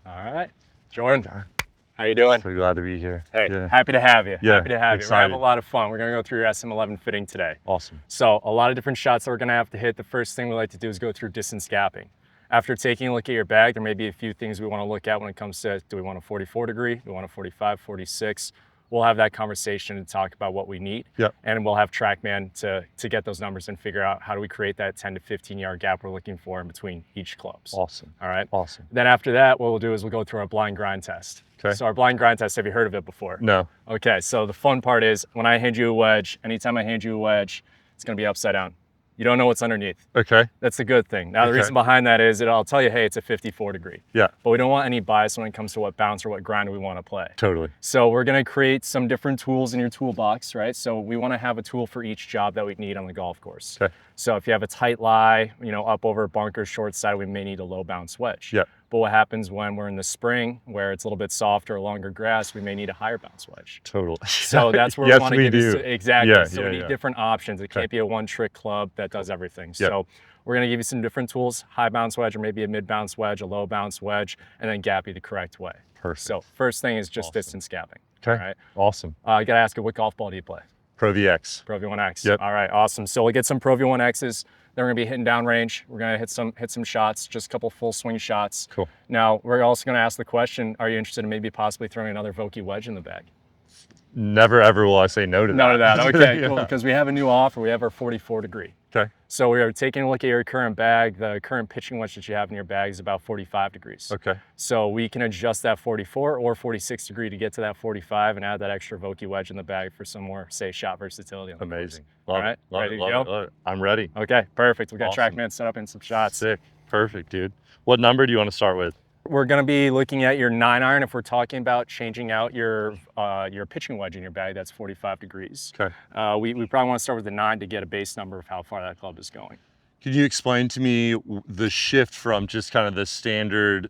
All right, Jordan, how you doing? So glad to be here. Hey, Yeah. happy to have you. Yeah, happy to have you. We're gonna have excited. a lot of fun. We're gonna go through your SM11 fitting today. Awesome. So a lot of different shots that we're gonna have to hit. The first thing we like to do is go through distance gapping. After taking a look at your bag, there may be a few things we want to look at when it comes to, do we want a 44 degree? Do we want a 45, 46? We'll have that conversation and talk about what we need. Yep. And we'll have TrackMan to get those numbers and figure out how do we create that 10 to 15 yard gap we're looking for in between each clubs. Awesome. All right. Awesome. Then after that, what we'll do is we'll go through our blind grind test. Okay. So our blind grind test, have you heard of it before? No. Okay, so the fun part is when I hand you a wedge, anytime I hand you a wedge, it's gonna be upside down. You don't know what's underneath. Okay. That's the good thing. Now, the reason behind that is I'll tell you, hey, it's a 54 degree. Yeah. But we don't want any bias when it comes to what bounce or what grind we want to play. Totally. So we're going to create some different tools in your toolbox, right? So we want to have a tool for each job that we need on the golf course. Okay. So if you have a tight lie, up over bunker short side, we may need a low bounce wedge. Yeah. But what happens when we're in the spring where it's a little bit softer or longer grass, we may need a higher bounce wedge. Totally. So that's where Yes, we want to we give you do. exactly. Yeah, So yeah, we need yeah. different options. It can't be a one trick club that does everything. Yeah. So we're going to give you some different tools, high bounce wedge or maybe a mid bounce wedge, a low bounce wedge, and then gap you the correct way. Perfect. So first thing is just Awesome. distance gapping. Okay. All right. Awesome. I got to ask you, what golf ball do you play? Pro VX. Pro V1X. Yep. All right, awesome. So we'll get some Pro V1Xs. Then we're gonna be hitting down range. We're gonna hit some shots, just a couple full swing shots. Cool. Now we're also gonna ask the question: are you interested in maybe possibly throwing another Vokey wedge in the bag? Never ever will I say no to that. No to that. Okay, Yeah. cool. Because we have a new offer. We have our 44 degree. Okay. So we are taking a look at your current bag. The current pitching wedge that you have in your bag is about 45 degrees. Okay. So we can adjust that 44 or 46 degree to get to that 45 and add that extra Vokey wedge in the bag for some more, say, shot versatility. On the Amazing. All Love right, it. Love ready it. to Love go? it. Love it. I'm ready. Okay, perfect. We got Awesome. TrackMan set up in some shots. Sick. Perfect, dude. What number do you want to start with? We're going to be looking at your 9-iron if we're talking about changing out your pitching wedge in your bag. That's 45 degrees. Okay. We probably want to start with the 9 to get a base number of how far that club is going. Could you explain to me the shift from just kind of the standard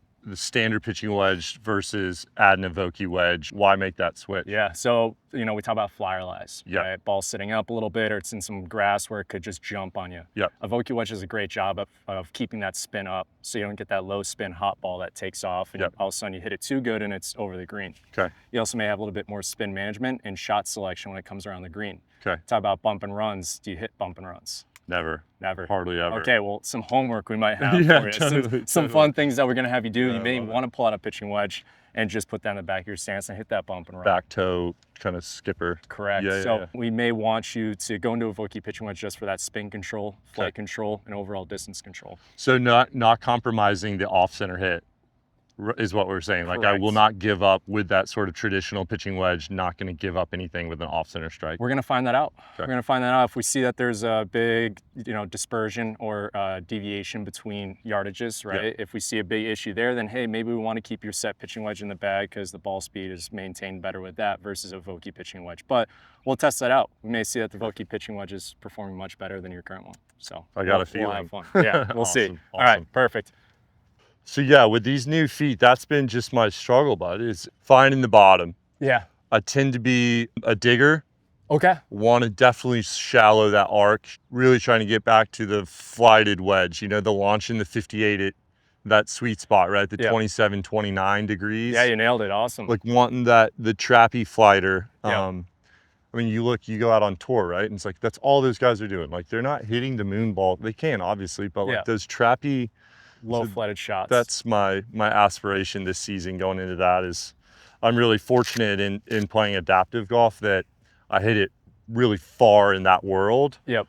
pitching wedge versus adding a Vokey wedge? Why make that switch? Yeah, so we talk about flyer lies. Yeah. Right? Ball sitting up a little bit, or it's in some grass where it could just jump on you. Yeah. A Vokey wedge does a great job of keeping that spin up, so you don't get that low spin hot ball that takes off, and Yep. all of a sudden you hit it too good and it's over the green. Okay. You also may have a little bit more spin management and shot selection when it comes around the green. Okay. Talk about bump and runs. Do you hit bump and runs? Never. Never. Hardly ever. Okay, well, some homework we might have Yeah, for you. totally, Some totally. fun things that we're gonna have you do. Yeah, You may I love want to pull out a pitching wedge and just put that in the back of your stance and hit that bump and run. Back toe kind of skipper. Correct. Yeah, yeah, so yeah. we may want you to go into a Vokey pitching wedge just for that spin control, flight Okay. control, and overall distance control. So not compromising the off center hit is what we're saying. Like I Correct. will not give up with that sort of traditional pitching wedge, not going to give up anything with an off center strike. We're gonna find that out. Okay. We're gonna find that out if we see that there's a big, dispersion or deviation between yardages, right? Yeah. If we see a big issue there, then hey, maybe we want to keep your set pitching wedge in the bag because the ball speed is maintained better with that versus a Vokey pitching wedge. But we'll test that out. We may see that the Vokey pitching wedge is performing much better than your current one. So I got a we'll feeling. have fun. Yeah, we'll see. Awesome, All right, awesome. perfect. So yeah, with these new feet, that's been just my struggle, bud, is finding the bottom. Yeah. I tend to be a digger, Okay. want to definitely shallow that arc, really trying to get back to the flighted wedge, the launch in the 58 at that sweet spot, right? The Yeah. 27, 29 degrees. Yeah, you nailed it. Awesome. Like wanting the trappy flighter. Yeah. I mean, you go out on tour, right? And it's like, that's all those guys are doing. Like they're not hitting the moon ball. They can obviously, but like Yeah. those trappy, Low flighted shots. that's my aspiration this season going into that is I'm really fortunate in playing adaptive golf that I hit it really far in that world. Yep.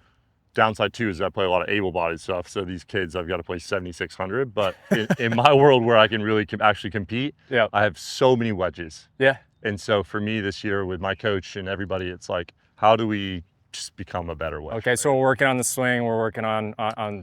Downside too is I play a lot of able-bodied stuff. So these kids, I've got to play 7,600. But in my world where I can really actually compete, Yep. I have so many wedges. Yeah. And so for me this year with my coach and everybody, it's like, how do we just become a better wedge? Okay, so we're working on the swing, we're working on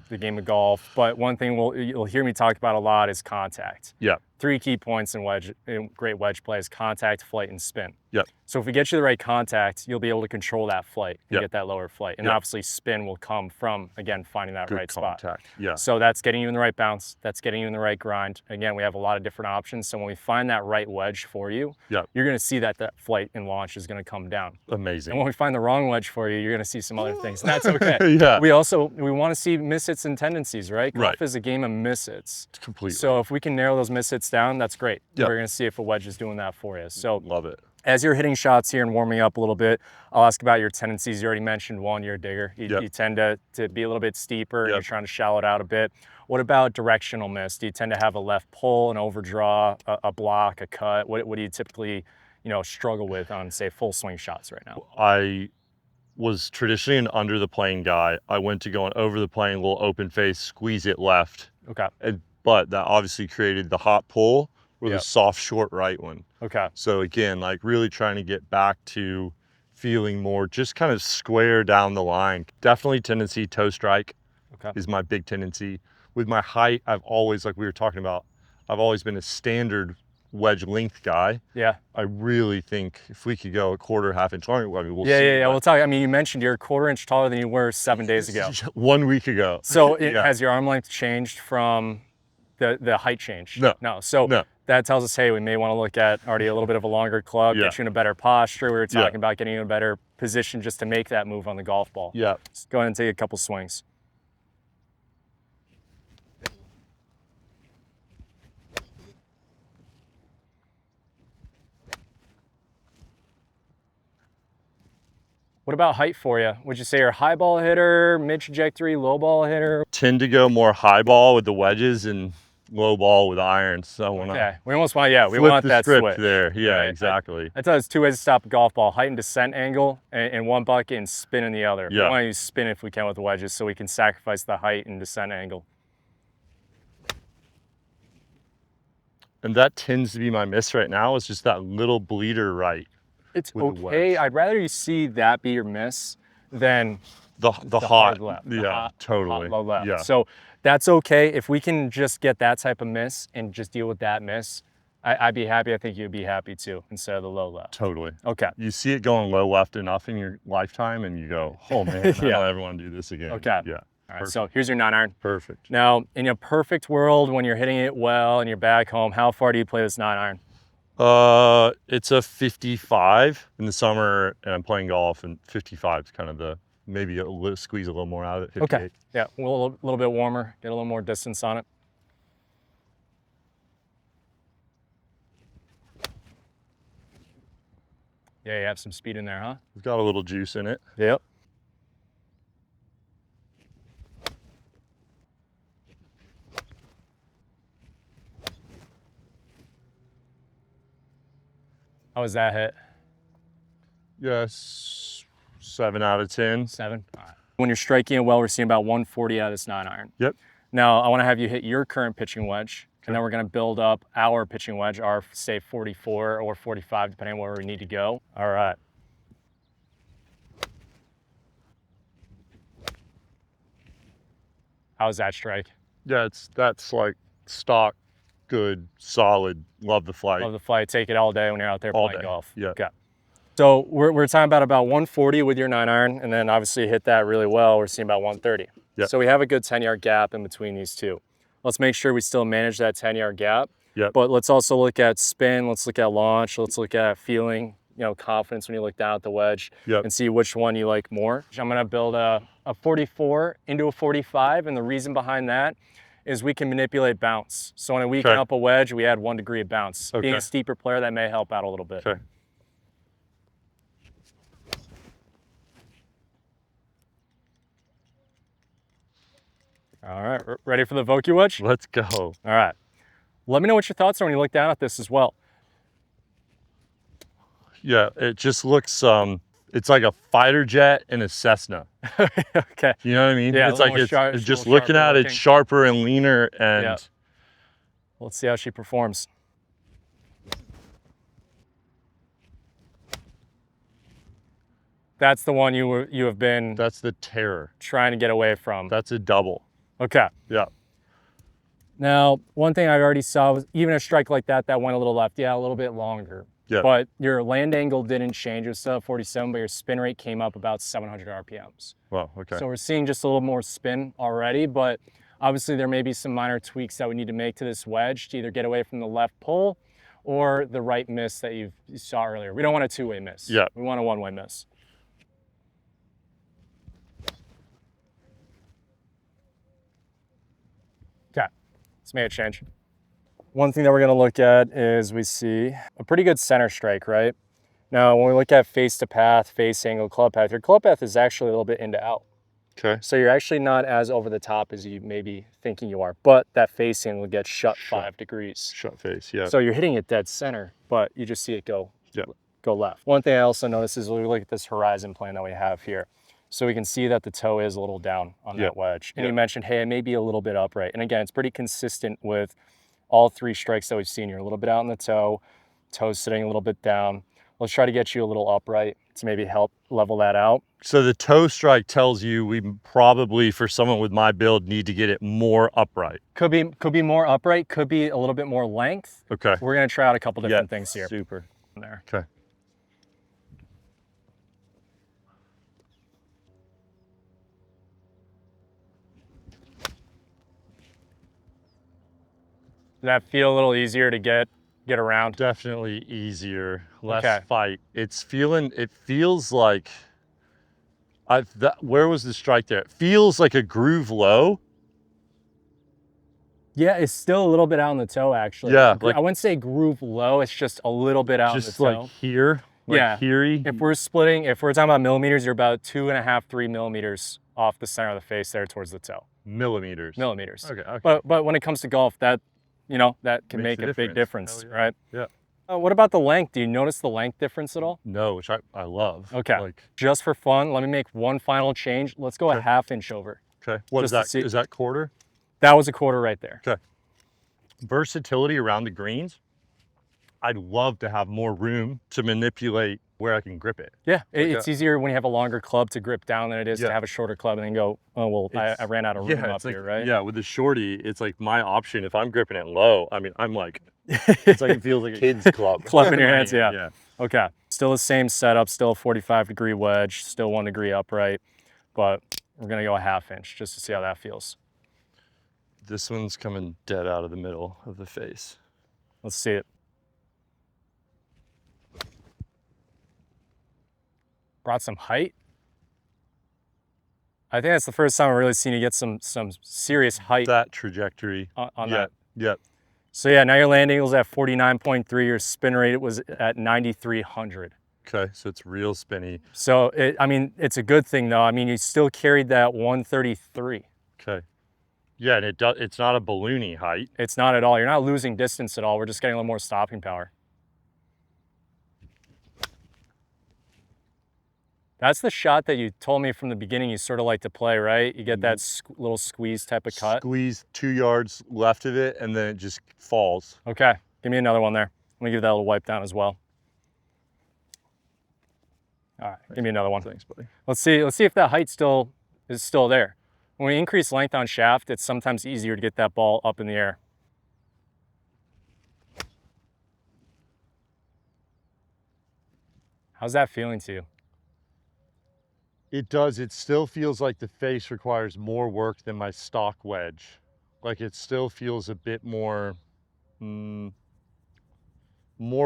the game of golf, but one thing you'll hear me talk about a lot is contact. Yeah. 3 key points in great wedge play is contact, flight, and spin. Yep. So if we get you the right contact, you'll be able to control that flight and Yep. get that lower flight. And Yep. obviously spin will come from, again, finding that Good right spot. contact. Yeah. So that's getting you in the right bounce, that's getting you in the right grind. Again, we have a lot of different options. So when we find that right wedge for you, Yep. you're gonna see that flight and launch is gonna come down. And Amazing. when we find the wrong wedge for you, you're gonna see some other things. And that's okay. Yeah. We want to see mishits and tendencies, right? Golf Right. is a game of mishits. Completely. So if we can narrow those mishits down, that's great. Yep. We're gonna see if a wedge is doing that for you. So Love it. as you're hitting shots here and warming up a little bit, I'll ask about your tendencies. You already mentioned one, you're a digger. You tend to be a little bit steeper and you're trying to shallow it out a bit. What about directional miss? Do you tend to have a left pull, an overdraw, a block, a cut? What do you typically, struggle with on, say, full swing shots right now? I was traditionally an under the plane guy. I went to going over the plane, a little open face, squeeze it left. Okay. But that obviously created the hot pull or the soft short right one. Okay. So again, like really trying to get back to feeling more just kind of square down the line. Definitely tendency toe strike is my big tendency. With my height, I've always, like we were talking about, I've always been a standard wedge length guy. Yeah. I really think if we could go a quarter, half inch longer, I mean, we'll see. Yeah. We'll talk. I mean, you mentioned you're a quarter inch taller than you were 7 days ago. 1 week ago. So has your arm length changed from the height change? No. So that tells us, hey, we may want to look at already a little bit of a longer club, get you in a better posture. We were talking about getting you in a better position just to make that move on the golf ball. Yeah. Just go ahead and take a couple swings. What about height for you? Would you say you're a high ball hitter, mid trajectory, low ball hitter? Tend to go more high ball with the wedges and low ball with irons. So I want to we almost want, we want that switch there. Yeah, exactly. I tell you, there's 2 ways to stop a golf ball: height and descent angle in one bucket and spin in the other. We want to use spin if we can with the wedges so we can sacrifice the height and descent angle. And that tends to be my miss right now, is just that little bleeder right. It's okay. I'd rather you see that be your miss than the hot left. Totally. Hot left. Yeah. So that's okay. If we can just get that type of miss and just deal with that miss, I'd be happy. I think you'd be happy too, instead of the low left. Totally. Okay. You see it going low left enough in your lifetime and you go, oh man, I don't ever want to do this again. Okay. Yeah. All right, so here's your 9-iron. Perfect. Now, in a perfect world, when you're hitting it well and you're back home, how far do you play this 9-iron? It's a 55 in the summer, and I'm playing golf, and 55 is kind of maybe squeeze a little more out of it. 58. Okay. Yeah, a little bit warmer, get a little more distance on it. Yeah, you have some speed in there, huh? It's got a little juice in it. Yep. How was that hit? Yes, 7 out of 10. 7? All right. When you're striking it well, we're seeing about 140 out of this 9-iron. Yep. Now, I want to have you hit your current pitching wedge, and then we're going to build up our pitching wedge, our, say, 44 or 45, depending on where we need to go. All right. How's that strike? Yeah, that's like stock, good, solid. Love the flight. Love the flight. Take it all day when you're out there playing golf. Yeah. Okay. So we're talking about 140 with your 9-iron, and then obviously hit that really well. We're seeing about 130. Yep. So we have a good 10-yard gap in between these two. Let's make sure we still manage that 10-yard gap. Yep. But let's also look at spin. Let's look at launch. Let's look at feeling, confidence when you look down at the wedge, and see which one you like more. I'm going to build a 44 into a 45, and the reason behind that is we can manipulate bounce. So when I weaken up a wedge, we add 1 degree of bounce. Being a steeper player, that may help out a little bit. Okay. All right, ready for the Vokey wedge? Let's go. All right. Let me know what your thoughts are when you look down at this as well. Yeah, it just looks, it's like a fighter jet and a Cessna. Okay. You know what I mean? Yeah, it's like it's just looking at it sharper and leaner, and let's see how she performs. That's the one you have been. That's the terror. Trying to get away from. That's a double. Okay. Yeah. Now, one thing I already saw was even a strike like that went a little left. Yeah, a little bit longer. Yeah. But your land angle didn't change. It was still at 47, but your spin rate came up about 700 RPMs. Wow, okay. So we're seeing just a little more spin already, but obviously there may be some minor tweaks that we need to make to this wedge to either get away from the left pull or the right miss that you saw earlier. We don't want a two-way miss. Yeah. We want a one-way miss. Okay, let's make a change. One thing that we're gonna look at is we see a pretty good center strike, right? Now, when we look at face to path, face angle, club path, your club path is actually a little bit into out. Okay. So you're actually not as over the top as you may be thinking you are, but that face angle gets shut 5 degrees. Shut face, yeah. So you're hitting it dead center, but you just see it go left. One thing I also notice is we look at this horizon plane that we have here. So we can see that the toe is a little down on that wedge. And you mentioned, hey, it may be a little bit upright. And again, it's pretty consistent with all 3 strikes that we've seen. You're a little bit out on the toe, toes sitting a little bit down. Let's try to get you a little upright to maybe help level that out. So the toe strike tells you we probably, for someone with my build, need to get it more upright. Could be more upright, could be a little bit more length. Okay. We're gonna try out a couple different things here. Super. There. Okay. Does that feel a little easier to get around? Definitely easier, less fight. It feels like, where was the strike there? It feels like a groove low. Yeah, it's still a little bit out on the toe, actually. Yeah. I wouldn't say groove low, it's just a little bit out on the toe. Just like here, like here-y. If we're talking about millimeters, you're about 2.5, 3 millimeters off the center of the face there towards the toe. Millimeters. Millimeters. Okay. But when it comes to golf, that can make a big difference, right? Yeah. What about the length? Do you notice the length difference at all? No, which I love. Okay. Just for fun, let me make one final change. Let's go a ½ inch over. Okay. What is that? Is that quarter? That was a quarter right there. Okay. Versatility around the greens. I'd love to have more room to manipulate where I can grip it. Yeah, it's easier when you have a longer club to grip down than it is to have a shorter club and then go, oh, well, I ran out of room up here, right? Yeah, with the shorty, it's like my option. If I'm gripping it low, I mean, I'm like, it's like it feels like a kid's club. Club in your hands, yeah. Okay, still the same setup, still a 45-degree wedge, still 1 degree upright, but we're gonna go a ½ inch just to see how that feels. This one's coming dead out of the middle of the face. Let's see it. Brought some height. I think that's the first time I've really seen you get some serious height. That trajectory. On that. Yep. So yeah, now your land angle's at 49.3, your spin rate was at 9,300. Okay, so it's real spinny. So, I mean, it's a good thing though. I mean, you still carried that 133. Okay. Yeah, and it's not a balloony height. It's not at all. You're not losing distance at all. We're just getting a little more stopping power. That's the shot that you told me from the beginning you sort of like to play, right? You get that little squeeze type of cut. Squeeze 2 yards left of it, and then it just falls. Okay, give me another one there. Let me give that a little wipe down as well. All right, give me another one. Thanks, buddy. Let's see if that height is still there. When we increase length on shaft, it's sometimes easier to get that ball up in the air. How's that feeling to you? It does. It still feels like the face requires more work than my stock wedge. Like it still feels a bit more, more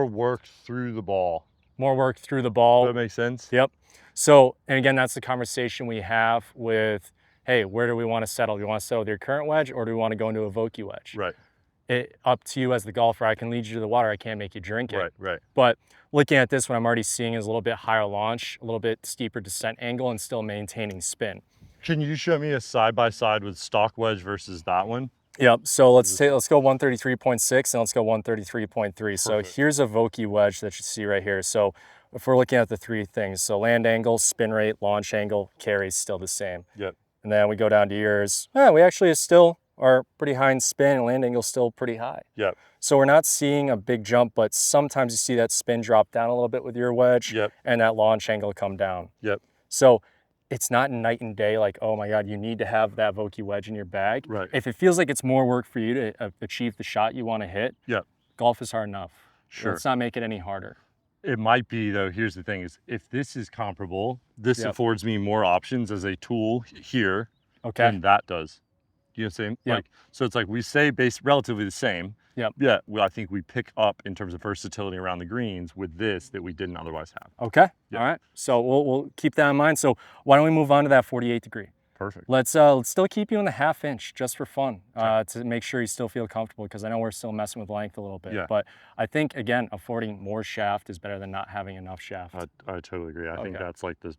work through the ball. More work through the ball. Does that make sense? Yep. So, and again, that's the conversation we have with, hey, where do we want to settle? Do you want to settle with your current wedge or do we want to go into a Vokey wedge? Right. Up to you as the golfer. I can lead you to the water. I can't make you drink it. Right. But looking at this, what I'm already seeing is a little bit higher launch, a little bit steeper descent angle, and still maintaining spin. Can you show me a side-by-side with stock wedge versus that one? Yep. So let's go 133.6 and let's go 133.3. So here's a Vokey wedge that you see right here. So if we're looking at the 3 things, so land angle, spin rate, launch angle, carry is still the same. Yep. And then we go down to yours. We actually still are pretty high in spin and land angle still pretty high. Yep. So we're not seeing a big jump, but sometimes you see that spin drop down a little bit with your wedge. Yep. And that launch angle come down. Yep. So it's not night and day like, oh my God, you need to have that Vokey wedge in your bag. Right. If it feels like it's more work for you to achieve the shot you want to hit, yep, golf is hard enough. Sure. Let's not make it any harder. It might be though, here's the thing is if this is comparable, this affords me more options as a tool here than that does. You know what I'm saying? Yep. Like, so it's like we say relatively the same. Yep. Yeah, well, I think we pick up in terms of versatility around the greens with this that we didn't otherwise have. Okay. Yep. All right. So we'll keep that in mind. So why don't we move on to that 48 degree? Perfect. Let's still keep you in the 1/2 inch just for fun, to make sure you still feel comfortable, because I know we're still messing with length a little bit. Yeah. But I think, again, affording more shaft is better than not having enough shaft. I totally agree. I think Okay. that's like this,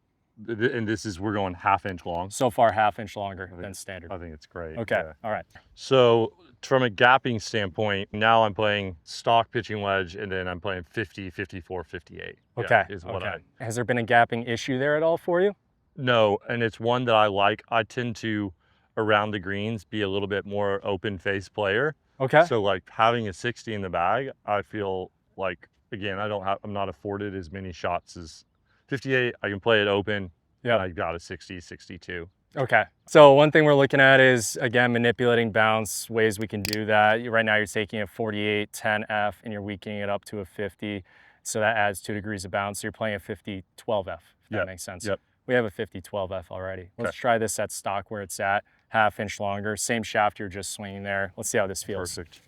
and this is, we're going 1/2 inch long. So far, 1/2 inch longer than standard. I think it's great. Okay, Yeah. all right. So from a gapping standpoint, now I'm playing stock pitching wedge, and then I'm playing 50, 54, 58. Okay, Is what okay. Has there been a gapping issue there at all for you? No, and it's one that I like. I tend to, around the greens, be a little bit more open face player. Okay. So like having a 60 in the bag, I feel like, again, I'm not afforded as many shots as 58. I can play it open. Yeah. And I got a 60, 62. Okay. So one thing we're looking at is, again, manipulating bounce, ways we can do that. Right now you're taking a 48, 10F, and you're weakening it up to a 50. So that adds 2 degrees of bounce. So you're playing a 50, 12F, if that makes sense. Yep. We have a 50, 12F already. Let's try this at stock where it's at, 1/2 inch longer. Same shaft you're just swinging there. Let's see how this feels. Perfect.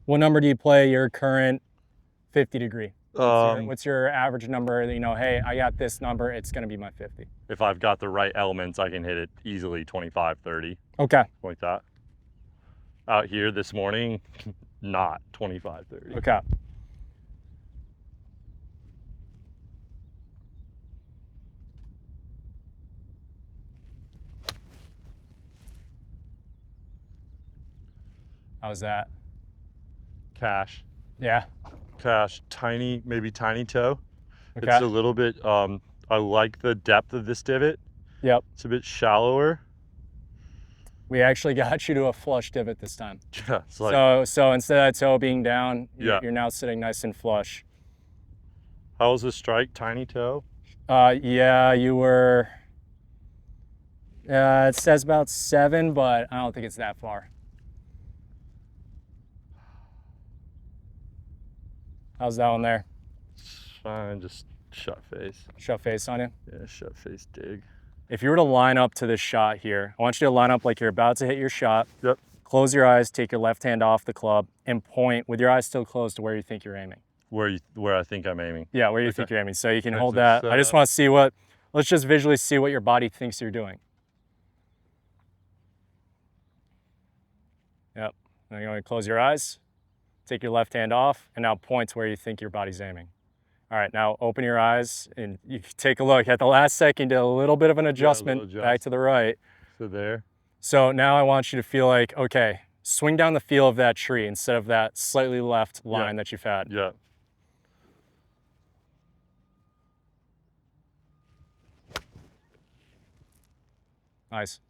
What number do you play your current 50 degree? What's your average number that, you know, hey, I got this number, it's going to be my 50? If I've got the right elements, I can hit it easily 25, 30. Okay. Like that. Out here this morning, not 25, 30. Okay. How's that? Cash. Yeah. Cash, tiny, maybe tiny toe. Okay. It's a little bit, I like the depth of this divot. Yep. It's a bit shallower. We actually got you to a flush divot this time. Yeah. It's like, so instead of that toe being down, you're now sitting nice and flush. How was the strike? Tiny toe? Yeah, you were, it says about 7, but I don't think it's that far. How's that one there? Fine, just shut face. Shut face on you? Yeah, shut face dig. If you were to line up to this shot here, I want you to line up like you're about to hit your shot. Yep. Close your eyes, take your left hand off the club, and point with your eyes still closed to where you think you're aiming. Where I think I'm aiming. Yeah, where you think you're aiming. So you can hold that. I just want to see let's just visually see what your body thinks you're doing. Yep. Now you're going to close your eyes, take your left hand off, and now point to where you think your body's aiming. All right, now open your eyes and you take a look. At the last second, did a little bit of an adjustment back to the right. So there. So now I want you to feel like, okay, swing down the feel of that tree instead of that slightly left line that you've had. Yeah. Nice.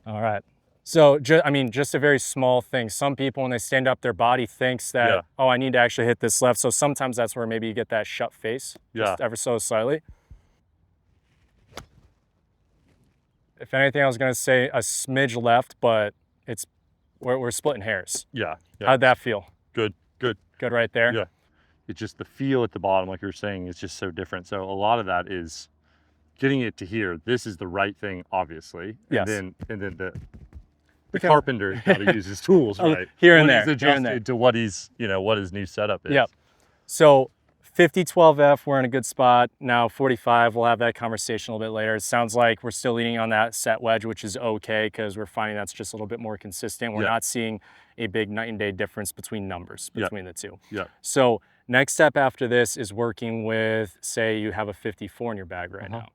All right. So, just a very small thing. Some people, when they stand up, their body thinks that, oh, I need to actually hit this left. So sometimes that's where maybe you get that shut face, just ever so slightly. If anything, I was going to say a smidge left, but we're splitting hairs. Yeah. How'd that feel? Good. Good right there? Yeah. It's just the feel at the bottom, like you were saying, is just so different. So a lot of that is getting it to here. This is the right thing, obviously. Yes. And then the carpenter's got to use his tools, right? Here and there. He's adjusted to what he's, what his new setup is. Yep. So 50, 12F, we're in a good spot. Now 45, we'll have that conversation a little bit later. It sounds like we're still leaning on that set wedge, which is okay, because we're finding that's just a little bit more consistent. We're not seeing a big night and day difference between numbers between the two. Yeah. So next step after this is working with, say you have a 54 in your bag right now.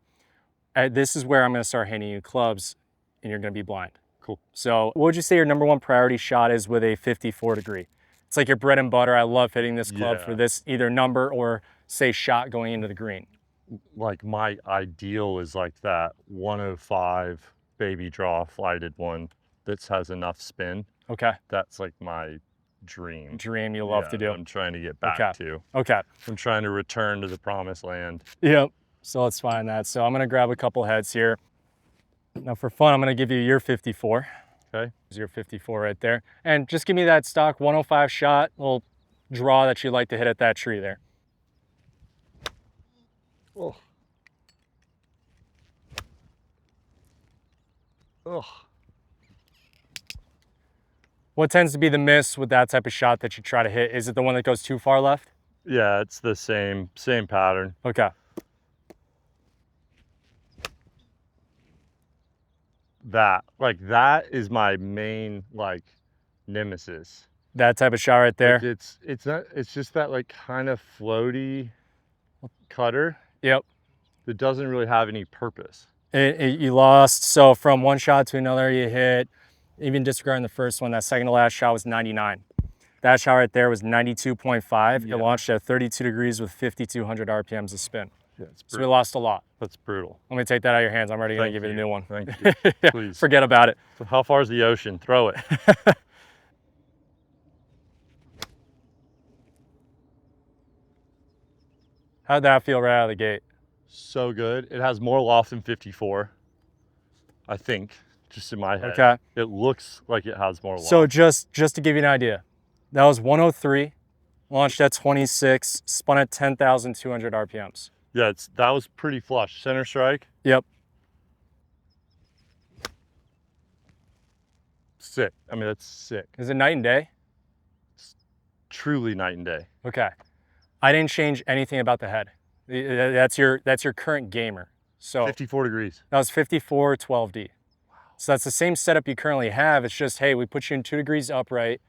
This is where I'm going to start handing you clubs and you're going to be blind. Cool. So what would you say your number one priority shot is with a 54 degree? It's like your bread and butter. I love hitting this club for this either number or say shot going into the green. Like my ideal is like that 105 baby draw flighted one that has enough spin. Okay. That's like my dream. Dream you love to do. I'm trying to get back to. Okay. I'm trying to return to the promised land. Yep. So let's find that. So I'm going to grab a couple heads here. Now for fun, I'm going to give you your 54. Okay. There's your 54 right there. And just give me that stock 105 shot, little draw that you'd like to hit at that tree there. Oh. Oh. What tends to be the miss with that type of shot that you try to hit? Is it the one that goes too far left? Yeah, it's the same pattern. Okay. That is my main like nemesis. That type of shot right there. Like it's just that like kind of floaty cutter. Yep. That doesn't really have any purpose. You lost. So from one shot to another, you hit, even disregarding the first one, that second to last shot was 99. That shot right there was 92.5. Yeah. It launched at 32 degrees with 5,200 RPMs of spin. Yeah, it's so we lost a lot. That's brutal. Let me take that out of your hands. I'm already going to give you the new one. Thank you. Yeah, Please. forget about it. So how far is the ocean? Throw it. How'd that feel right out of the gate? So good. It has more loft than 54, I think, just in my head. Okay. It looks like it has more loft. So just to give you an idea, that was 103, launched at 26, spun at 10,200 RPMs. Yeah, that was pretty flush. Center strike. Yep. Sick. I mean, that's sick. Is it night and day? It's truly night and day. Okay. I didn't change anything about the head. That's your current gamer. So 54 degrees. that was 54 12D. Wow. So that's the same setup you currently have. It's just, hey, we put you in 2 degrees upright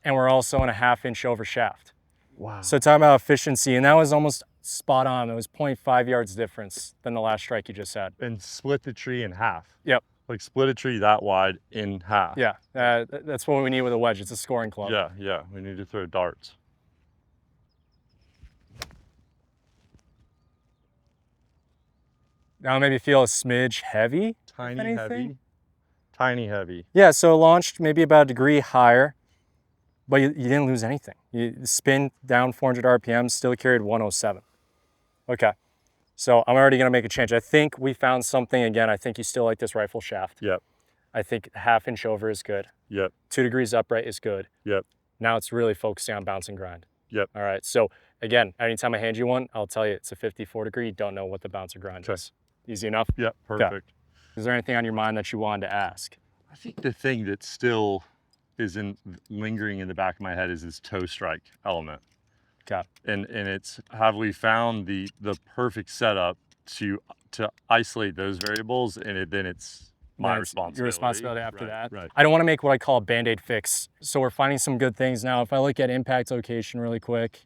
and we're also in a 1/2 inch over shaft. Wow. So talking about efficiency, and that was almost spot on. It was 0.5 yards difference than the last strike you just had. And split the tree in half. Yep. Like split a tree that wide in half. Yeah, that's what we need with a wedge. It's a scoring club. Yeah, yeah. We need to throw darts. Now maybe feel a smidge heavy. Tiny heavy. Tiny heavy. Yeah, so it launched maybe about a degree higher, but you didn't lose anything. You spin down 400 RPM, still carried 107. Okay, so I'm already gonna make a change. I think we found something again. I think you still like this rifle shaft. Yep. I think 1/2 inch over is good. Yep. 2 degrees upright is good. Yep. Now it's really focusing on bounce and grind. Yep. All right, so again, anytime I hand you one, I'll tell you it's a 54 degree. You don't know what the bounce or grind is. Easy enough? Yep, perfect. Okay. Is there anything on your mind that you wanted to ask? I think the thing that still is lingering in the back of my head is this toe strike element. Okay. And it's, have we found the perfect setup to isolate those variables, and then it's my responsibility. Your responsibility after that. Right. I don't want to make what I call a Band-Aid fix. So we're finding some good things now. If I look at impact location really quick,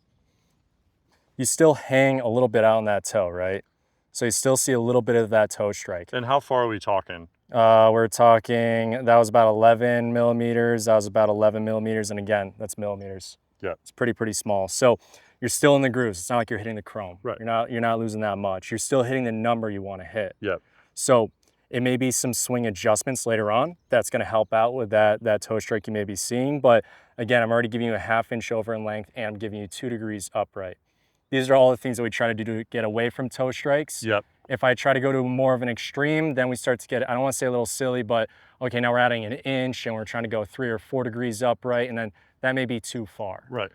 you still hang a little bit out on that toe, right? So you still see a little bit of that toe strike. And how far are we talking? We're talking, that was about 11 millimeters. That was about 11 millimeters. And again, that's millimeters. Yeah. It's pretty small. So you're still in the grooves. It's not like you're hitting the chrome. Right. You're not losing that much. You're still hitting the number you want to hit. Yep. So it may be some swing adjustments later on. That's going to help out with that toe strike you may be seeing. But again, I'm already giving you a 1/2 inch over in length and I'm giving you 2 degrees upright. These are all the things that we try to do to get away from toe strikes. Yep. If I try to go to more of an extreme, then we start to get, I don't want to say a little silly, but okay, now we're adding an inch and we're trying to go 3 or 4 degrees upright, and then that may be too far. Right.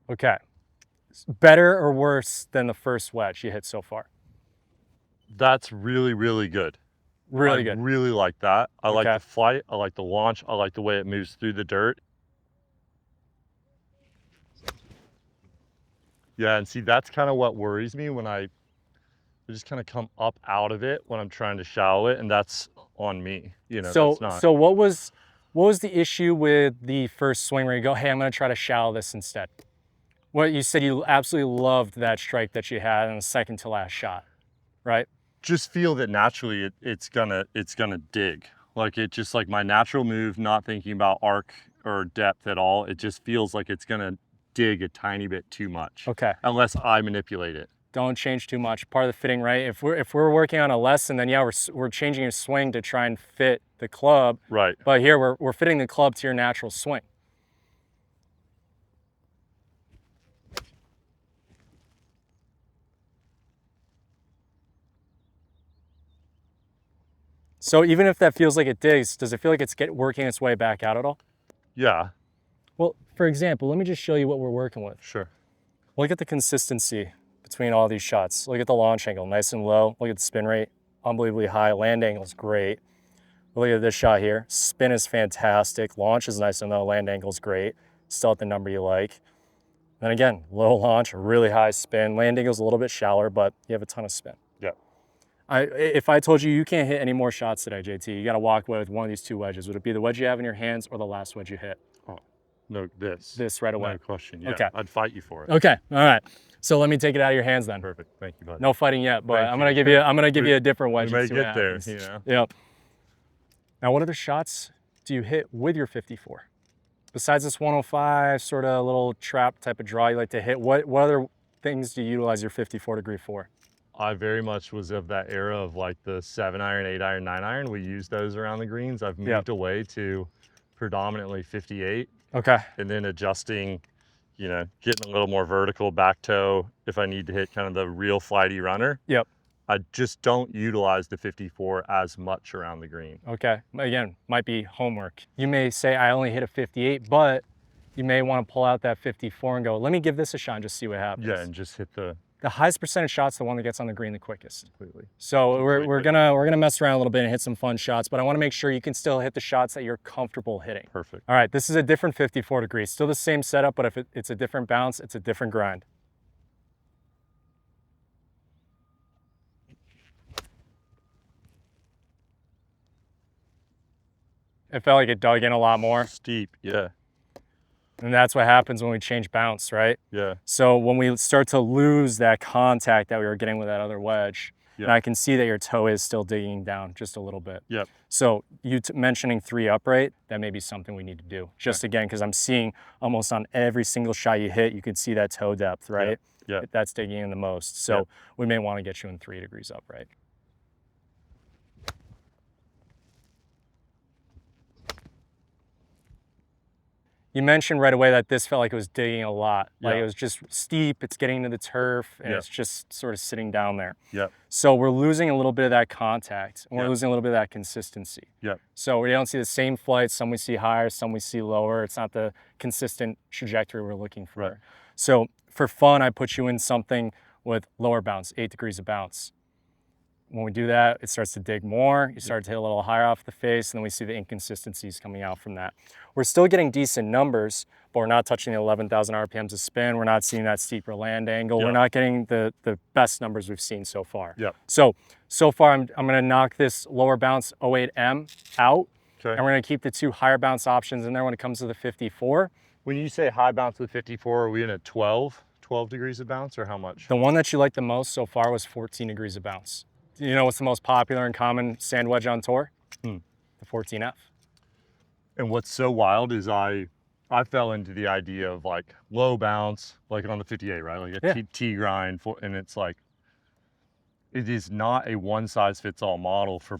Okay. Better or worse than the first wedge you hit so far? That's really, really good. Really good. I really like that. I like Okay. the flight. I like the launch. I like the way it moves through the dirt. Yeah, and see, that's kind of what worries me when I just kind of come up out of it when I'm trying to shallow it, and that's on me. You know, So that's not. so what was the issue with the first swing where you go, hey, I'm going to try to shallow this instead? Well, you said you absolutely loved that strike that you had in the second to last shot, right? Just feel that naturally it's gonna dig. Like it just like my natural move, not thinking about arc or depth at all. It just feels like it's gonna dig a tiny bit too much. Okay. Unless I manipulate it. Don't change too much. Part of the fitting, right? If we're working on a lesson, then yeah, we're changing your swing to try and fit the club. Right. But here we're fitting the club to your natural swing. So even if that feels like it digs, does it feel like it's working its way back out at all? Yeah. Well, for example, let me just show you what we're working with. Sure. Look at the consistency between all these shots. Look at the launch angle, nice and low. Look at the spin rate, unbelievably high. Land angle is great. Look at this shot here. Spin is fantastic. Launch is nice to know. Land angle is great. Still at the number you like. Then again, low launch, really high spin. Land angle is a little bit shallower, but you have a ton of spin. Yeah. If I told you can't hit any more shots today, JT, you got to walk away with one of these two wedges. Would it be the wedge you have in your hands or the last wedge you hit? Oh, no, this. This right away. No question. Yeah. Okay. I'd fight you for it. Okay. All right. So let me take it out of your hands then. Perfect. Thank you, buddy. No fighting yet, but Thank I'm gonna give you a different wedge. We may and see what get there, happens. you know. Yep. Now, what other shots do you hit with your 54? Besides this 105, sort of a little trap type of draw you like to hit, what other things do you utilize your 54 degree for? I very much was of that era of like the 7-iron, 8-iron, 9-iron. We used those around the greens. I've moved away to predominantly 58. Okay. And then adjusting, you know, getting a little more vertical back toe if I need to hit kind of the real flighty runner. Yep. I just don't utilize the 54 as much around the green. Okay. Again, might be homework. You may say I only hit a 58, but you may want to pull out that 54 and go, let me give this a shot and just see what happens. Yeah, and just hit the highest percentage shot's the one that gets on the green the quickest. Completely. So we're gonna mess around a little bit and hit some fun shots, but I want to make sure you can still hit the shots that you're comfortable hitting. Perfect. All right, this is a different 54 degrees. Still the same setup, but if it's a different bounce, it's a different grind. It felt like it dug in a lot more. Steep, yeah. And that's what happens when we change bounce, right? Yeah. So when we start to lose that contact that we were getting with that other wedge, and I can see that your toe is still digging down just a little bit. Yep. So you mentioning 3 upright, that may be something we need to do. Just again, because I'm seeing almost on every single shot you hit, you can see that toe depth, right? Yeah. That's digging in the most. So we may want to get you in 3 degrees upright. You mentioned right away that this felt like it was digging a lot. Like it was just steep, it's getting into the turf, and it's just sort of sitting down there. Yep. So we're losing a little bit of that contact, and we're losing a little bit of that consistency. Yep. So we don't see the same flights, some we see higher, some we see lower. It's not the consistent trajectory we're looking for. Right. So for fun, I put you in something with lower bounce, 8 degrees of bounce. When we do that, it starts to dig more. You start to hit a little higher off the face, and then we see the inconsistencies coming out from that. We're still getting decent numbers, but we're not touching the 11,000 RPMs of spin. We're not seeing that steeper land angle. We're not getting the best numbers we've seen so far. Yep. So far, I'm gonna knock this lower bounce 08M out, Okay. and we're gonna keep the 2 higher bounce options in there when it comes to the 54. When you say high bounce with 54, are we in a 12 degrees of bounce, or how much? The one that you liked the most so far was 14 degrees of bounce. You know what's the most popular and common sand wedge on tour? The 14F. And what's so wild is I fell into the idea of like low bounce, like on the 58, right? Like a T grind, and it's like, it is not a one size fits all model for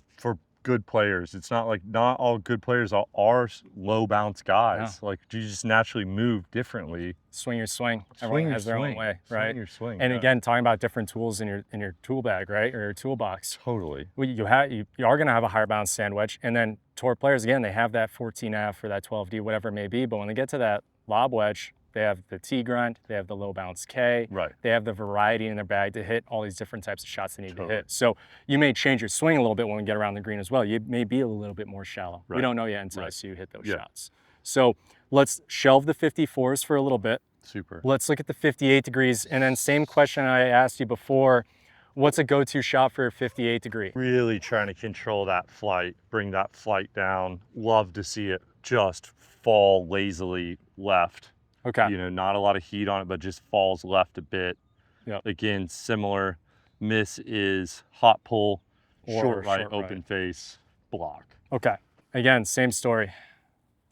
good players. It's not like, not all good players are low bounce guys. Like you just naturally move differly. Swing your swing. Everyone has their own way, right? Swing your swing. And again, talking about different tools in your tool bag, right, or your toolbox. Totally. Well, you are going to have a higher bounce sand wedge, and then tour players again, they have that 14F or that 12D, whatever it may be. But when they get to that lob wedge, they have the T grind, they have the low bounce K, they have the variety in their bag to hit all these different types of shots they need to hit. So you may change your swing a little bit when we get around the green as well. You may be a little bit more shallow. We don't know yet until I see you hit those shots. So let's shelve the 54s for a little bit. Super. Let's look at the 58 degrees. And then same question I asked you before, what's a go-to shot for a 58 degree? Really trying to control that flight, bring that flight down. Love to see it just fall lazily left. Okay. You know, not a lot of heat on it, but just falls left a bit. Yep. Again, similar. Miss is hot pull, Or short right, short open right. face, block. Okay. Again, same story.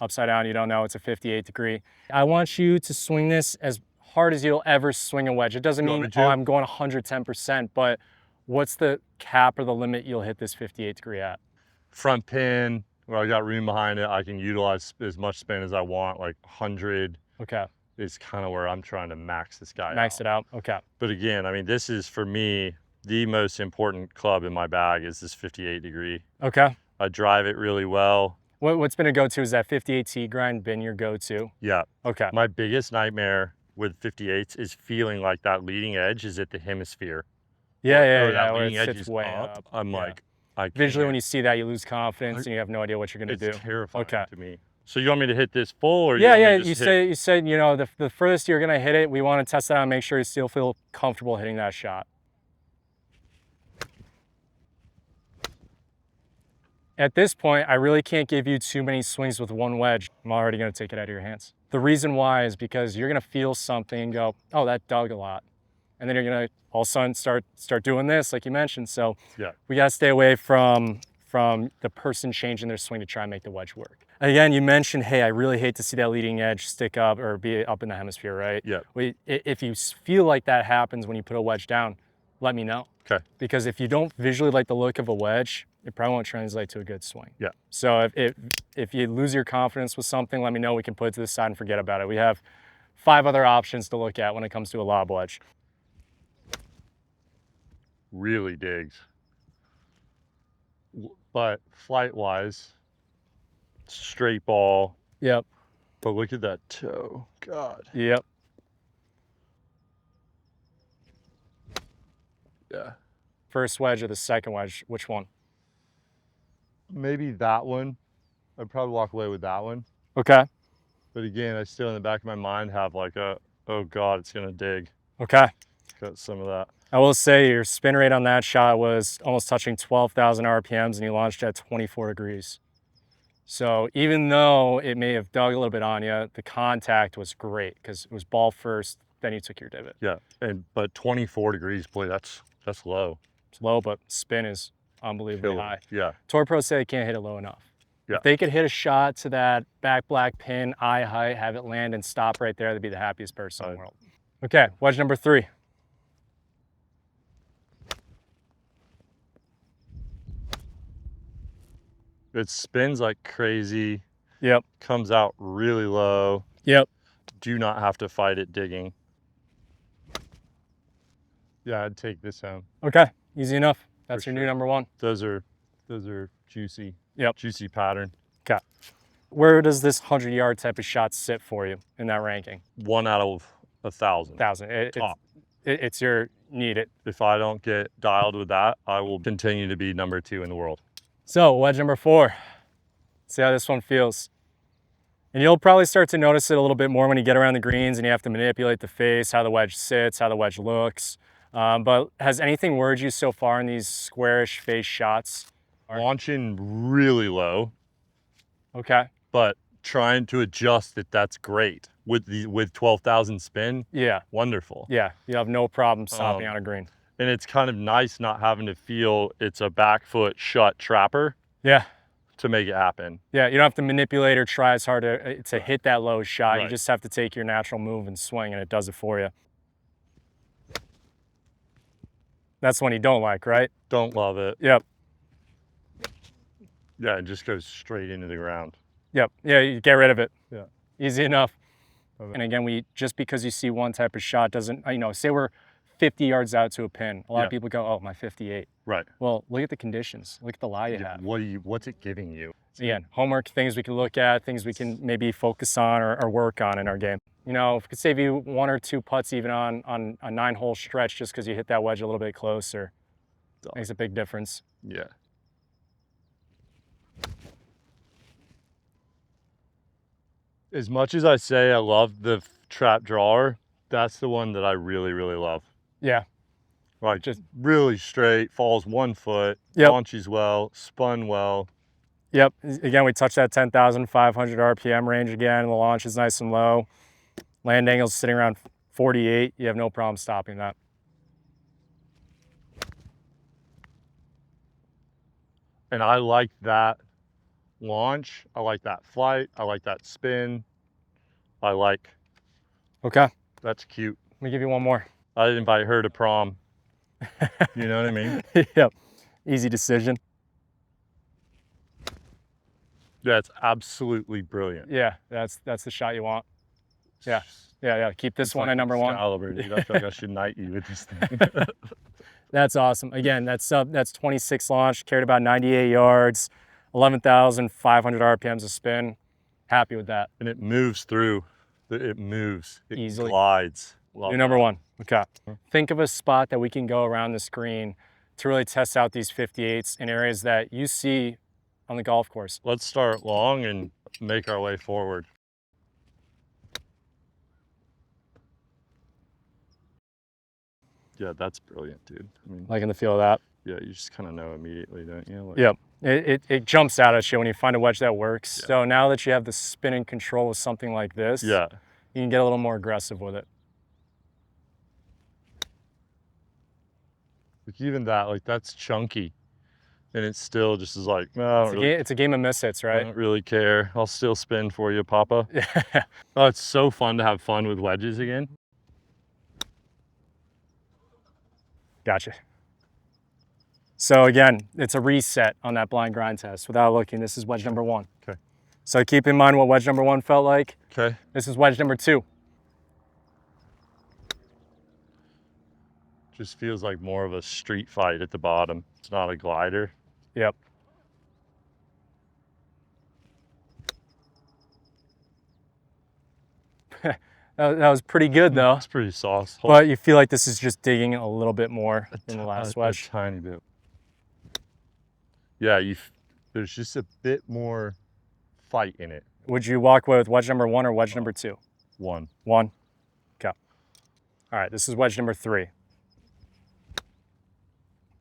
Upside down, you don't know, it's a 58 degree. I want you to swing this as hard as you'll ever swing a wedge. It doesn't mean, oh, I'm going 110%, but what's the cap or the limit you'll hit this 58 degree at? Front pin, where I got room behind it, I can utilize as much spin as I want, like 100. Okay. Is kind of where I'm trying to max this guy out. Max it out, okay. But again, I mean, this is for me, the most important club in my bag is this 58 degree. Okay. I drive it really well. What's been a go-to? Is that 58 T grind been your go-to? Yeah. Okay. My biggest nightmare with 58s is feeling like that leading edge is at the hemisphere. Yeah, that where leading it edge sits is way up. up. I'm like, Visually, when can't. you see that, you lose confidence and you have no idea what you're going to do. It's terrifying Okay. to me. So you want me to hit this full, or Yeah, you yeah. want me to You just hit? said you know the furthest you're going to hit it. We want to test that out and make sure you still feel comfortable hitting that shot. At this point, I really can't give you too many swings with one wedge. I'm already going to take it out of your hands. The reason why is because you're going to feel something and go, oh, that dug a lot. And then you're going to all of a sudden start doing this, like you mentioned. So Yeah. we got to stay away from the person changing their swing to try and make the wedge work. Again, you mentioned, hey, I really hate to see that leading edge stick up or be up in the hemisphere, right? Yeah. If you feel like that happens when you put a wedge down, let me know. Okay. Because if you don't visually like the look of a wedge, it probably won't translate to a good swing. Yeah. So if you lose your confidence with something, let me know. We can put it to the side and forget about it. We have 5 other options to look at when it comes to a lob wedge. Really digs. But flight-wise, straight ball. Yep. But look at that toe. God. Yep. Yeah. First wedge or the second wedge, which one? Maybe that one. I'd probably walk away with that one. Okay. But again, I still in the back of my mind have like a, oh God, it's gonna dig. Okay. Got some of that. I will say your spin rate on that shot was almost touching 12,000 RPMs and you launched at 24 degrees. So even though it may have dug a little bit on you, the contact was great because it was ball first, then you took your divot. Yeah, but 24 degrees, boy, that's low. It's low, but spin is unbelievably high. Yeah. Tour pros say they can't hit it low enough. Yeah. If they could hit a shot to that back black pin, eye height, have it land and stop right there, they'd be the happiest person in the world. Okay, wedge number 3. It spins like crazy. Yep. Comes out really low. Yep. Do not have to fight it digging. Yeah, I'd take this home. Okay, easy enough. That's For your new sure. number 1. Those are juicy. Yep. Juicy pattern. Okay. Where does this 100-yard type of shot sit for you in that ranking? 1 out of 1,000. 1,000. Top. It's your need it. If I don't get dialed with that, I will continue to be number 2 in the world. So wedge number 4. See how this one feels. And you'll probably start to notice it a little bit more when you get around the greens and you have to manipulate the face, how the wedge sits, how the wedge looks. But has anything worried you so far in these squarish face shots? Launching really low. Okay. But trying to adjust it, that's great. With 12,000 spin, Yeah. wonderful. Yeah, you have no problem stopping on a green. And it's kind of nice not having to feel it's a back foot shut trapper. Yeah. To make it happen. Yeah, you don't have to manipulate or try as hard to hit that low shot. Right. You just have to take your natural move and swing, and it does it for you. That's the one you don't like, right? Don't love it. Yep. Yeah, it just goes straight into the ground. Yep. Yeah, you get rid of it. Yeah. Easy enough. And again, just because you see one type of shot doesn't, say we're 50 yards out to a pin. A lot of people go, oh, my 58. Right. Well, look at the conditions. Look at the lie you have. What's it giving you? Again, homework, things we can look at, things we can maybe focus on or work on in our game. If it could save you 1 or 2 putts even on a 9-hole stretch just because you hit that wedge a little bit closer, makes a big difference. Yeah. As much as I say I love the trap drawer, that's the one that I really, really love. Yeah. Like just really straight, falls 1 foot, launches well, spun well. Yep. Again, we touched that 10,500 RPM range again. The launch is nice and low. Land angle's sitting around 48. You have no problem stopping that. And I like that launch. I like that flight. I like that spin. Okay. That's cute. Let me give you one more. I'd invite her to prom. You know what I mean? Yep. Easy decision. Yeah, it's absolutely brilliant. Yeah, that's the shot you want. Yeah. Yeah. Keep this one at number 1. Caliber, dude. I feel like I should knight you with this thing. That's awesome. Again, that's 26 launch, carried about 98 yards, 11,500 RPMs of spin. Happy with that. And it moves through. It moves. It easily glides. You're number 1. Okay. Think of a spot that we can go around the screen to really test out these 58s in areas that you see on the golf course. Let's start long and make our way forward. Yeah, that's brilliant, dude. I mean, Liking the feel of that. yeah, you just kind of know immediately, don't you? Like, Yep. It jumps out at you when you find a wedge that works. Yeah. So now that you have the spin and control with something like this, yeah. you can get a little more aggressive with it. Like even that, like that's chunky. And it's still just is like, no, It's a game of mishits, I right? don't really care. I'll still spin for you, Papa. Yeah. Oh, it's so fun to have fun with wedges again. Gotcha. So again, it's a reset on that blind grind test. Without looking, this is wedge number 1. Okay. So keep in mind what wedge number 1 felt like. Okay. This is wedge number 2. Just feels like more of a street fight at the bottom. It's not a glider. Yep. That was pretty good though. It's pretty sauce. But you feel like this is just digging a little bit more than the last wedge. A tiny bit. Yeah, there's just a bit more fight in it. Would you walk away with wedge number 1 or wedge number 2? 1. 1. Okay. All right, this is wedge number 3.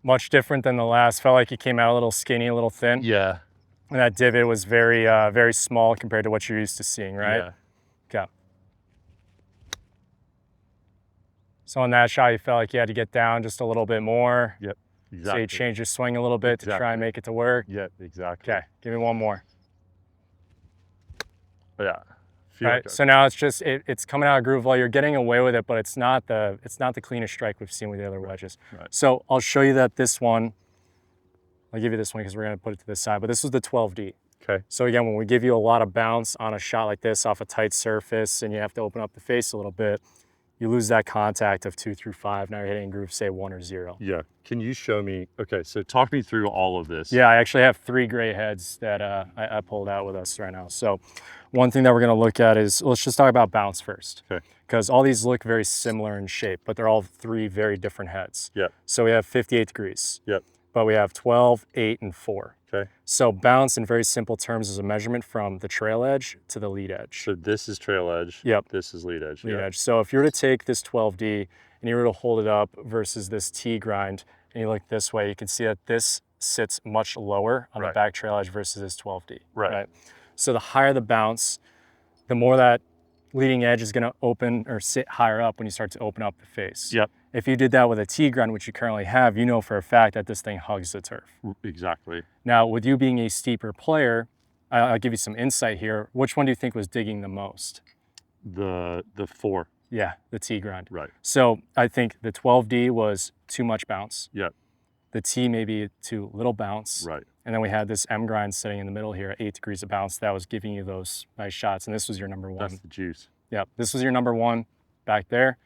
Much different than the last. Felt like it came out a little skinny, a little thin. Yeah. And that divot was very, very small compared to what you're used to seeing, right? Yeah. Okay. So on that shot, you felt like you had to get down just a little bit more. Yep. Exactly. So you change your swing a little bit to try and make it to work. Yep, exactly. Okay, give me one more. Yeah. All right, so now it's just it's coming out of groove while you're getting away with it, but it's not the cleanest strike we've seen with the other wedges. Right. So I'll show you that this one, I'll give you this one because we're gonna put it to the side, but this was the 12D. Okay. So again, when we give you a lot of bounce on a shot like this off a tight surface and you have to open up the face a little bit, you lose that contact of 2 through 5. Now you're hitting groove, say 1 or 0. Yeah. Can you show me? Okay, so talk me through all of this. Yeah, I actually have 3 gray heads that I pulled out with us right now. So one thing that we're going to look at is, let's just talk about bounce first. Okay. Because all these look very similar in shape, but they're all 3 very different heads. Yep. So we have 58 degrees. Yep. But we have 12, 8, and 4. Okay. So bounce in very simple terms is a measurement from the trail edge to the lead edge. So this is trail edge. Yep. This is lead edge. Lead edge. So if you were to take this 12D and you were to hold it up versus this T grind, and you look this way, you can see that this sits much lower on the back trail edge versus this 12D. Right. So the higher the bounce, the more that leading edge is going to open or sit higher up when you start to open up the face. Yep. If you did that with a T grind, which you currently have, you know for a fact that this thing hugs the turf. Exactly. Now, with you being a steeper player, I'll give you some insight here. Which one do you think was digging the most? The 4. Yeah, the T grind. Right. So I think the 12D was too much bounce. Yep. The T maybe too little bounce. Right. And then we had this M grind sitting in the middle here at 8 degrees of bounce that was giving you those nice shots. And this was your number 1. That's the juice. Yep. This was your number 1 back there.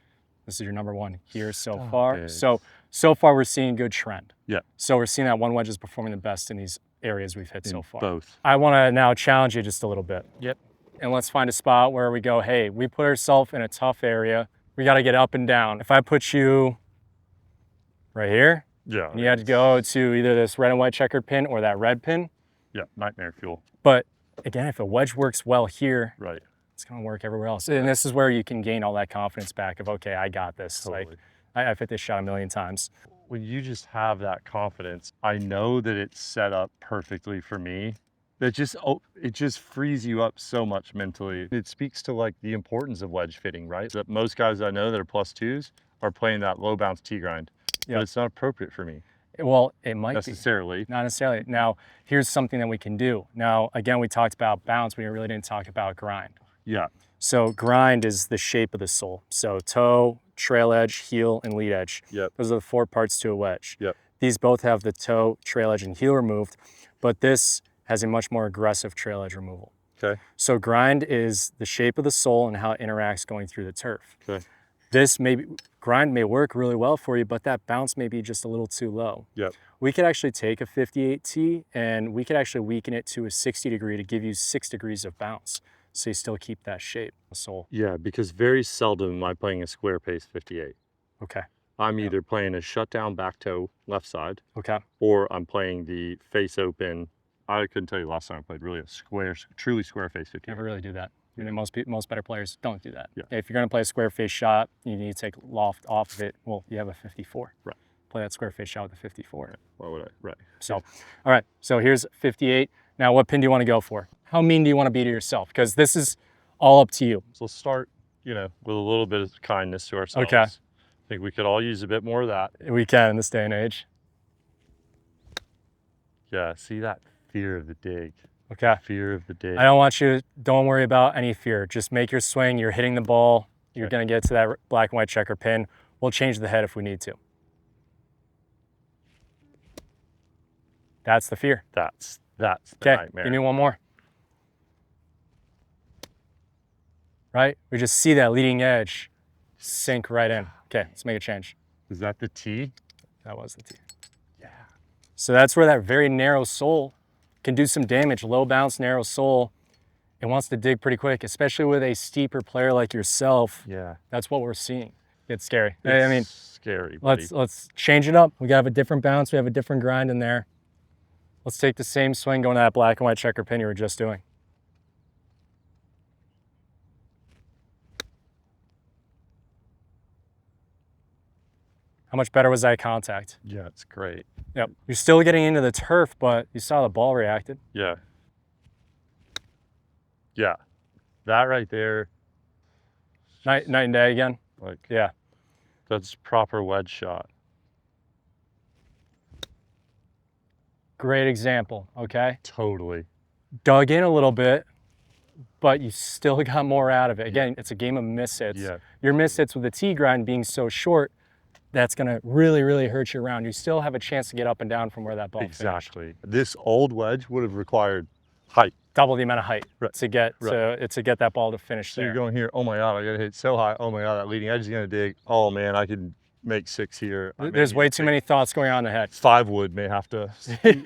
This is your number 1 here so far. Okay. So far we're seeing a good trend. Yeah. So we're seeing that one wedge is performing the best in these areas we've hit so far. Both. I want to now challenge you just a little bit. Yep. And let's find a spot where we go, hey, we put ourselves in a tough area. We got to get up and down. If I put you right here, Yeah. and you had to go to either this red and white checkered pin or that red pin. Yeah, nightmare fuel. But again, if a wedge works well here, Right. it's going to work everywhere else. And this is where you can gain all that confidence back of, okay, I got this. Totally. Like, I've hit this shot a million times. When you just have that confidence, I know that it's set up perfectly for me. It just frees you up so much mentally. It speaks to like the importance of wedge fitting, right? That most guys I know that are +2s are playing that low bounce T grind, but it's not appropriate for me. Well, it might necessarily. be. Not necessarily. Now, here's something that we can do. Now, again, we talked about bounce, but we really didn't talk about grind. Yeah. So grind is the shape of the sole. So toe, trail edge, heel, and lead edge. Yep. Those are the 4 parts to a wedge. Yep. These both have the toe, trail edge, and heel removed, but this has a much more aggressive trail edge removal. Okay. So grind is the shape of the sole and how it interacts going through the turf. Okay. Grind may work really well for you, but that bounce may be just a little too low. Yep. We could actually take a 58T and we could actually weaken it to a 60 degree to give you 6 degrees of bounce. So you still keep that shape, the sole. Yeah, because very seldom am I playing a square pace 58. Okay. I'm either playing a shutdown back toe left side, Okay. or I'm playing the face open. I couldn't tell you the last time I played really a square, truly square face 50. Never really do that. I mean, most better players don't do that. Yeah. If you're going to play a square face shot, you need to take loft off of it. Well, you have a 54. Right. Play that square face shot with a 54. Right. Why would I? Right. So, all right. So here's 58. Now, what pin do you want to go for? How mean do you want to be to yourself? Because this is all up to you. So let's start, with a little bit of kindness to ourselves. Okay. I think we could all use a bit more of that. We can in this day and age. Yeah. See that fear of the dig. Okay. Fear of the dig. Don't worry about any fear. Just make your swing. You're hitting the ball. You're going to get to that black and white checker pin. We'll change the head if we need to. That's the fear. That's the Okay, nightmare. give me one more. Right? We just see that leading edge sink right in. Okay, let's make a change. Is that the T? That was the T. Yeah. So that's where that very narrow sole can do some damage. Low bounce, narrow sole. It wants to dig pretty quick, especially with a steeper player like yourself. Yeah. That's what we're seeing. It's scary. It's I mean, scary. Buddy. let's change it up. We got to have a different bounce. We have a different grind in there. Let's take the same swing going to that black and white checker pin you were just doing. How much better was that contact? Yeah, it's great. Yep. You're still getting into the turf, but you saw the ball reacted. Yeah. Yeah. That right there. Night and day again. Like, Yeah. that's proper wedge shot. Great example, okay? Totally. Dug in a little bit, but you still got more out of it. Again, it's a game of miss-hits. Yeah. Your miss-hits with the tee grind being so short, that's gonna really, really hurt you around. You still have a chance to get up and down from where that ball finished. Exactly. This old wedge would have required height. Double the amount of height Right. to get that ball to finish So there. you're going here, oh my God, I gotta hit so high. Oh my God, that leading edge is gonna dig. Oh man, I could make 6 here. There's way too many thoughts going on in the head. 5 wood may have to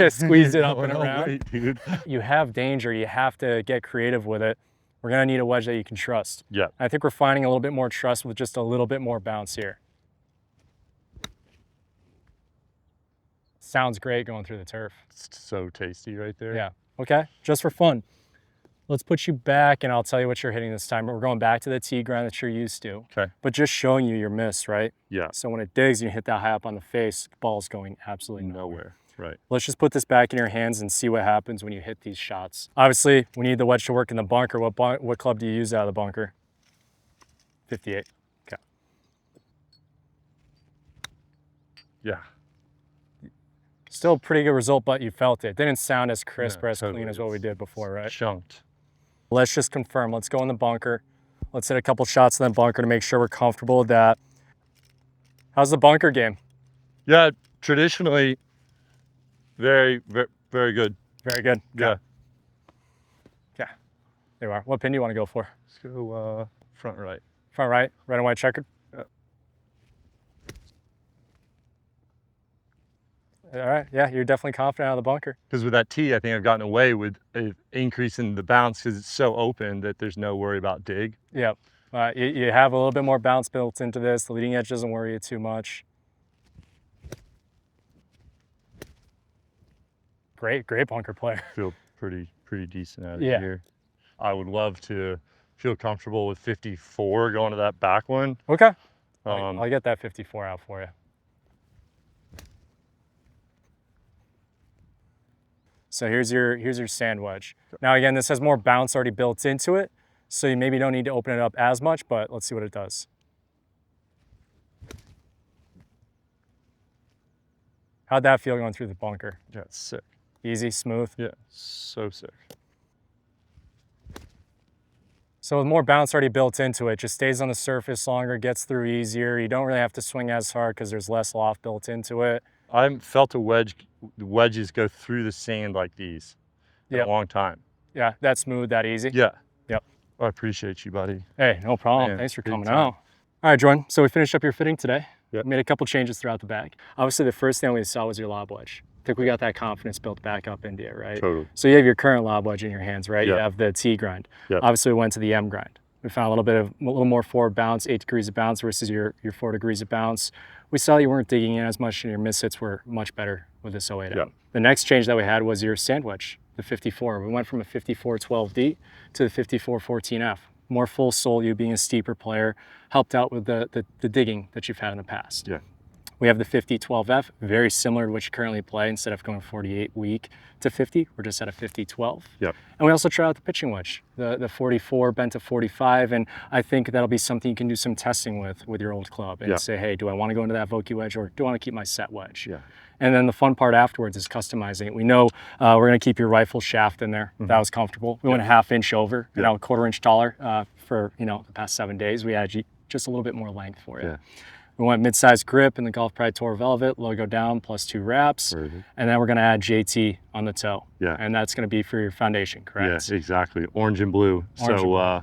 Squeeze it up and No, around. wait, dude. You have danger. You have to get creative with it. We're gonna need a wedge that you can trust. Yeah. I think we're finding a little bit more trust with just a little bit more bounce here. Sounds great going through the turf. It's so tasty right there. Yeah. Okay. Just for fun. Let's put you back and I'll tell you what you're hitting this time. We're going back to the tee grind that you're used to. Okay. But just showing you your miss, right? Yeah. So when it digs and you hit that high up on the face, the ball's going absolutely nowhere. Right. Let's just put this back in your hands and see what happens when you hit these shots. Obviously, we need the wedge to work in the bunker. What club do you use out of the bunker? 58. Okay. Yeah. Still a pretty good result, but you felt it. Didn't sound as crisp or as totally. clean as what we did before, right? Chunked. Let's just confirm. Let's go in the bunker. Let's hit a couple shots in the bunker to make sure we're comfortable with that. How's the bunker game? Yeah, traditionally, very, very, very good. Very good. Yeah. Okay. There you are. What pin do you want to go for? Let's go front right. Front right, red and white checkered. All right, yeah, you're definitely confident out of the bunker. Because with that tee, I think I've gotten away with an increase in the bounce because it's so open that there's no worry about dig. Yep. You have a little bit more bounce built into this. The leading edge doesn't worry you too much. Great bunker player. Feel pretty decent out of Yeah. here. I would love to feel comfortable with 54 going to that back one. Okay. I'll get that 54 out for you. So here's your sand wedge. Now again, this has more bounce already built into it, so you maybe don't need to open it up as much, but let's see what it does. How'd that feel going through the bunker? Yeah, it's sick. Easy, smooth? Yeah, so sick. So with more bounce already built into it, just stays on the surface longer, gets through easier. You don't really have to swing as hard because there's less loft built into it. I haven't felt wedges go through the sand like these in a long time. Yeah, that smooth, that easy. Yeah. Yep. I appreciate you, buddy. Hey, no problem. Man, Thanks for big coming time. out. All right, Jordan, so we finished up your fitting today. Yep. Made a couple changes throughout the bag. Obviously, the first thing we saw was your lob wedge. I think we got that confidence built back up into it, right? Totally. So you have your current lob wedge in your hands, right? Yep. You have the T grind. Yep. Obviously, we went to the M grind. We found a little more forward bounce, 8 degrees of bounce versus your 4 degrees of bounce. We saw you weren't digging in as much and your miss hits were much better with this 08M. Yeah. The next change that we had was your sand wedge, the 54. We went from a 54-12D to the 54-14F. More full sole, you being a steeper player, helped out with the digging that you've had in the past. Yeah. We have the 50-12F, very similar to what you currently play. Instead of going 48 weak to 50, we're just at a 50-12. Yep. And we also try out the pitching wedge, the 44 bent to 45, and I think that'll be something you can do some testing with your old club and say, hey, do I want to go into that Vokey wedge or do I want to keep my set wedge? Yeah. And then the fun part afterwards is customizing it. We know we're going to keep your rifle shaft in there. That was comfortable. We went a ½ inch over, a 1/4 inch taller for the past 7 days. We added just a little bit more length for you. Yeah. We went mid-size grip in the Golf Pride Tour Velvet, logo down, plus 2 wraps. Perfect. And then we're gonna add JT on the toe. Yeah. And that's gonna be for your foundation, correct? Yeah, exactly. Orange and blue. Orange and blue.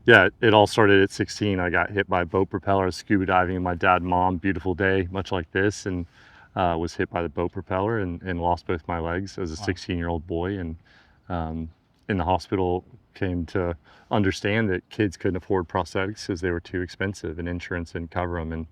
Yeah, it all started at 16. I got hit by a boat propeller, scuba diving, and my dad and mom, beautiful day, much like this, and was hit by the boat propeller and lost both my legs as a 16-year-old boy. And in the hospital, came to understand that kids couldn't afford prosthetics because they were too expensive and insurance didn't cover them. And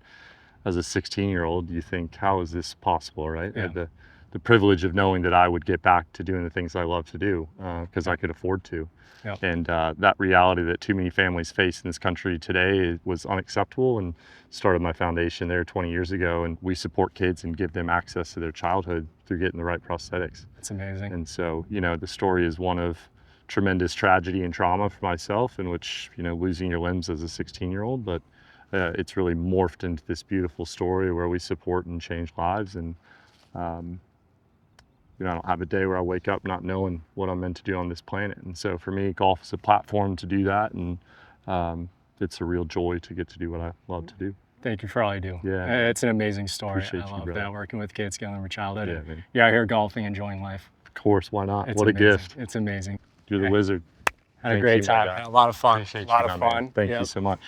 as a 16-year-old, you think, how is this possible, right? Yeah. I had the privilege of knowing that I would get back to doing the things I love to do because I could afford to. Yep. And that reality that too many families face in this country today was unacceptable, and started my foundation there 20 years ago. And we support kids and give them access to their childhood through getting the right prosthetics. That's amazing. And so, the story is one of tremendous tragedy and trauma for myself, in which, losing your limbs as a 16-year-old, but it's really morphed into this beautiful story where we support and change lives. And I don't have a day where I wake up not knowing what I'm meant to do on this planet. And so for me, golf is a platform to do that, and it's a real joy to get to do what I love to do. Thank you for all you do. Yeah. It's an amazing story. Appreciate I you, love brother. that, working with kids, getting them from childhood. Yeah, man. You're out here golfing, enjoying life. Of course, why not? It's What amazing. a gift. It's amazing. You're the wizard. Had a Thank great you, my time. guy. Had a lot of fun. Appreciate a lot you, of my man. fun. Thank Yep. you so much.